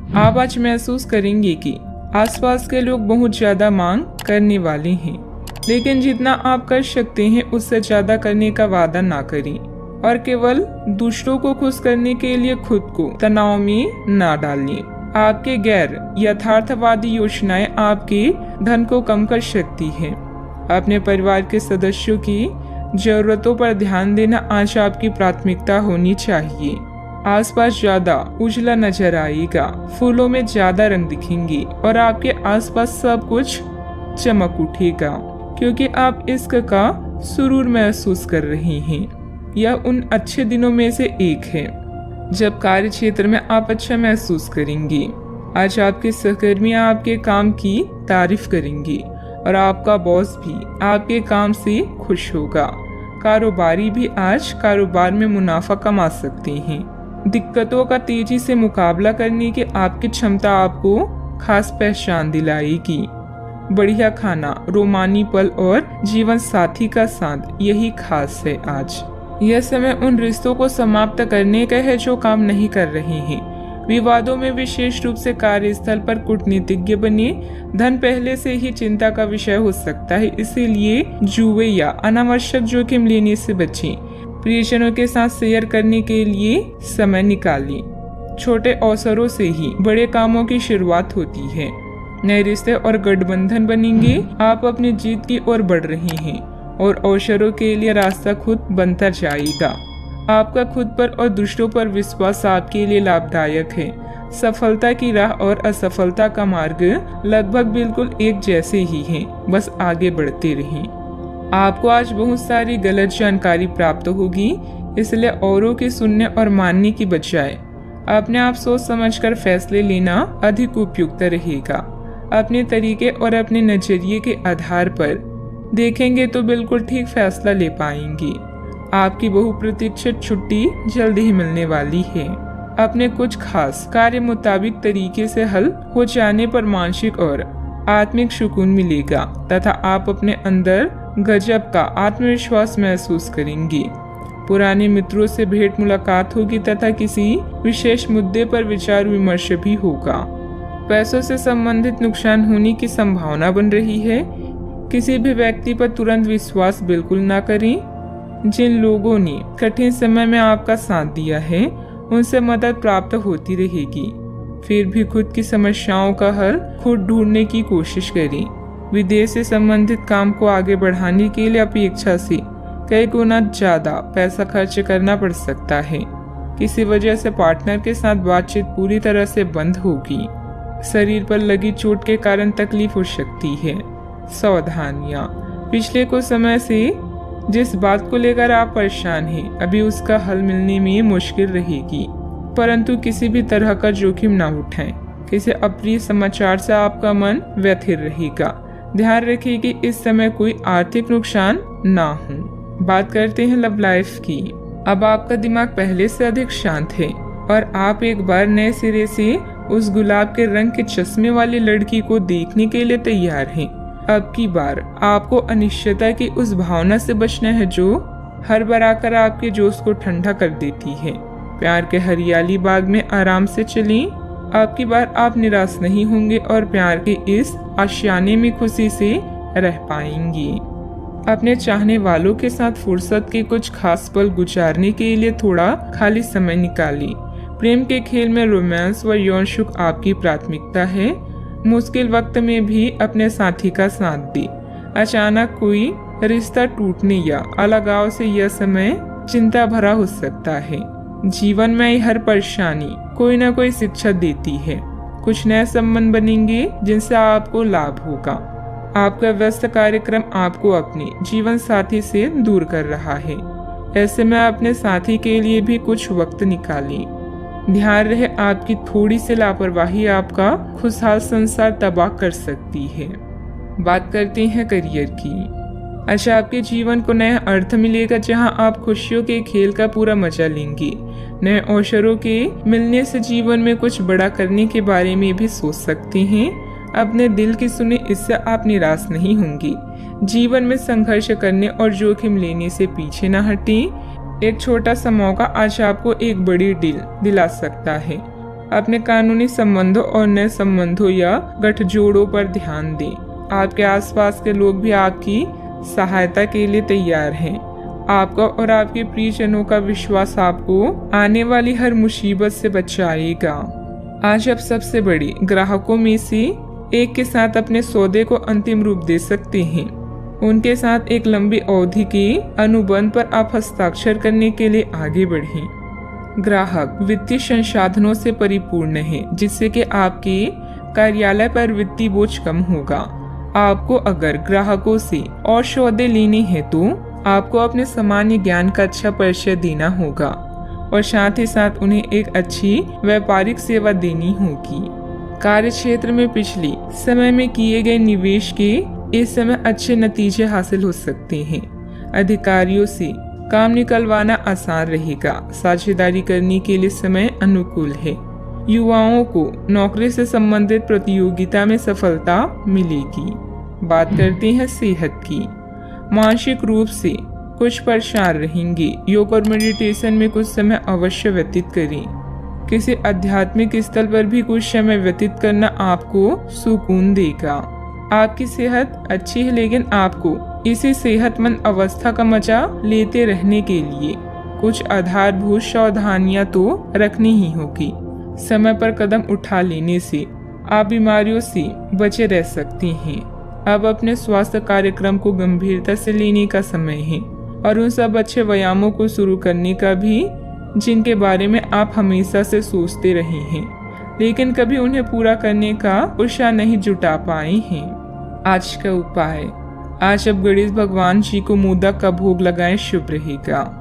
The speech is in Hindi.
आप आज महसूस करेंगे कि आसपास के लोग बहुत ज्यादा मांग करने वाले हैं, लेकिन जितना आप कर सकते हैं उससे ज्यादा करने का वादा ना करें और केवल दूसरों को खुश करने के लिए खुद को तनाव में ना डालें। आपके गैर यथार्थवादी योजनाएं आपके धन को कम कर सकती हैं। अपने परिवार के सदस्यों की जरूरतों पर ध्यान देना आज आपकी प्राथमिकता होनी चाहिए। आसपास ज्यादा उजला नजर आएगा, फूलों में ज्यादा रंग दिखेंगे और आपके आसपास सब कुछ चमक उठेगा, क्योंकि आप इश्क का सुरूर महसूस कर रहे हैं। यह उन अच्छे दिनों में से एक है जब कार्य क्षेत्र में आप अच्छा महसूस करेंगे। आज आपके सहकर्मी आपके काम की तारीफ करेंगे और आपका बॉस भी आपके काम से खुश होगा। कारोबारी भी आज कारोबार में मुनाफा कमा सकते हैं। दिक्कतों का तेजी से मुकाबला करने की आपकी क्षमता आपको खास पहचान दिलाएगी। बढ़िया खाना, रोमानी पल और जीवन साथी का साथ, यही खास है आज। यह समय उन रिश्तों को समाप्त करने का है जो काम नहीं कर रहे हैं। विवादों में विशेष रूप से कार्यस्थल पर कूटनीतिज्ञ बने। धन पहले से ही चिंता का विषय हो सकता है, इसीलिए जुए या अनावश्यक जोखिम लेने से बचें। प्रियजनों के साथ शेयर करने के लिए समय निकालें। छोटे अवसरों से ही बड़े कामों की शुरुआत होती है। नए रिश्ते और गठबंधन बनेंगे। आप अपनी जीत की ओर बढ़ रहे हैं और अवसरों के लिए रास्ता खुद बनता जाएगा। आपका खुद पर और दूसरों पर विश्वास आपके लिए लाभदायक है। सफलता की राह और असफलता का मार्ग लगभग बिल्कुल एक जैसे ही हैं, बस आगे बढ़ते रहें। आपको आज बहुत सारी गलत जानकारी प्राप्त होगी, इसलिए औरों की सुनने और मानने की बजाय अपने आप सोच समझकर फैसले लेना अधिक उपयुक्त रहेगा। अपने तरीके और अपने नजरिए के आधार पर देखेंगे तो बिल्कुल ठीक फैसला ले पाएंगे। आपकी बहुप्रतीक्षित छुट्टी जल्दी ही मिलने वाली है। अपने कुछ खास कार्य मुताबिक तरीके से हल हो जाने पर मानसिक और आत्मिक सुकून मिलेगा तथा आप अपने अंदर गजब का आत्मविश्वास महसूस करेंगे। पुराने मित्रों से भेंट मुलाकात होगी तथा किसी विशेष मुद्दे पर विचार विमर्श भी होगा। पैसों से संबंधित नुकसान होने की संभावना बन रही है। किसी भी व्यक्ति पर तुरंत विश्वास बिल्कुल ना करें। जिन लोगों ने कठिन समय में आपका साथ दिया है उनसे मदद प्राप्त होती रहेगी। फिर भी खुद की समस्याओं का हल खुद ढूंढने की कोशिश करें। विदेश से संबंधित काम को आगे बढ़ाने के लिए अपेक्षा से कई गुना ज्यादा पैसा खर्च करना पड़ सकता है। किसी वजह से पार्टनर के साथ बातचीत पूरी तरह से बंद होगी। शरीर पर लगी चोट के कारण तकलीफ हो सकती है। सावधानियां। पिछले कुछ समय से जिस बात को लेकर आप परेशान हैं, अभी उसका हल मिलने में मुश्किल रहेगी, परंतु किसी भी तरह का जोखिम ना उठाएं। किसी अप्रिय समाचार से आपका मन व्यथित रहेगा। ध्यान रखिए कि इस समय कोई आर्थिक नुकसान ना हो। बात करते हैं लव लाइफ की। अब आपका दिमाग पहले से अधिक शांत है और आप एक बार नए सिरे से उस गुलाब के रंग के चश्मे वाली लड़की को देखने के लिए तैयार हैं। अब की बार आपको अनिश्चितता की उस भावना से बचना है जो हर बार आकर आपके जोश को ठंडा कर देती है। प्यार के हरियाली बाग में आराम से चलें। अब की बार आप निराश नहीं होंगे और प्यार के इस आशियाने में खुशी से रह पाएंगी। अपने चाहने वालों के साथ फुर्सत के कुछ खास पल गुजारने के लिए थोड़ा खाली समय निकालें। प्रेम के खेल में रोमांस व यौन सुख आपकी प्राथमिकता है। मुश्किल वक्त में भी अपने साथी का साथ दे। अचानक कोई रिश्ता टूटने या अलगाव से यह समय चिंता भरा हो सकता है। जीवन में हर परेशानी कोई ना कोई शिक्षा देती है। कुछ नए संबंध बनेंगे जिनसे आपको लाभ होगा। आपका व्यस्त कार्यक्रम आपको अपने जीवन साथी से दूर कर रहा है। ऐसे में अपने साथी के लिए भी कुछ वक्त निकालें। ध्यान रहे आपकी थोड़ी सी लापरवाही आपका खुशहाल संसार तबाह कर सकती है। बात करते हैं करियर की। अच्छा, आपके जीवन को नया अर्थ मिलेगा जहां आप खुशियों के खेल का पूरा मजा लेंगे। नए अवसरों के मिलने से जीवन में कुछ बड़ा करने के बारे में भी सोच सकते हैं। अपने दिल की सुने, इससे आप निराश नहीं होंगे। जीवन में संघर्ष करने और जोखिम लेने से पीछे न हटें। एक छोटा सा मौका आज आपको एक बड़ी डील दिला सकता है। अपने कानूनी संबंधों और नए संबंधों या गठजोड़ों पर ध्यान दें। आपके आसपास के लोग भी आपकी सहायता के लिए तैयार हैं। आपका और आपके प्रियजनों का विश्वास आपको आने वाली हर मुसीबत से बचाएगा। आज आप सबसे बड़े ग्राहकों में से एक के साथ अपने सौदे को अंतिम रूप दे सकते हैं। उनके साथ एक लंबी अवधि के अनुबंध पर आप हस्ताक्षर करने के लिए आगे बढ़ें। ग्राहक वित्तीय संसाधनों से परिपूर्ण है, जिससे कि आपके कार्यालय पर वित्तीय बोझ कम होगा। आपको अगर ग्राहकों से और सौदे लेने हैं तो आपको अपने सामान्य ज्ञान का अच्छा परिचय देना होगा और साथ ही साथ उन्हें एक अच्छी व्यापारिक सेवा देनी होगी। कार्य क्षेत्र में पिछले समय में किए गए निवेश के इस समय अच्छे नतीजे हासिल हो सकते हैं। अधिकारियों से काम निकलवाना आसान रहेगा। साझेदारी करने के लिए समय अनुकूल है। युवाओं को नौकरी से संबंधित प्रतियोगिता में सफलता मिलेगी। बात करते हैं सेहत की। मानसिक रूप से कुछ परेशान रहेंगे। योग और मेडिटेशन में कुछ समय अवश्य व्यतीत करें। किसी आध्यात्मिक स्थल पर भी कुछ समय व्यतीत करना आपको सुकून देगा। आपकी सेहत अच्छी है, लेकिन आपको इसी सेहतमंद अवस्था का मजा लेते रहने के लिए कुछ आधारभूत सावधानियां तो रखनी ही होगी। समय पर कदम उठा लेने से आप बीमारियों से बचे रह सकते हैं। अब अपने स्वास्थ्य कार्यक्रम को गंभीरता से लेने का समय है और उन सब अच्छे व्यायामों को शुरू करने का भी जिनके बारे में आप हमेशा से सोचते रहे हैं, लेकिन कभी उन्हें पूरा करने का उत्साह नहीं जुटा पाए हैं। आज का उपाय, आज अब गणेश भगवान जी को मोदक का भोग लगाएं, शुभ रहेगा।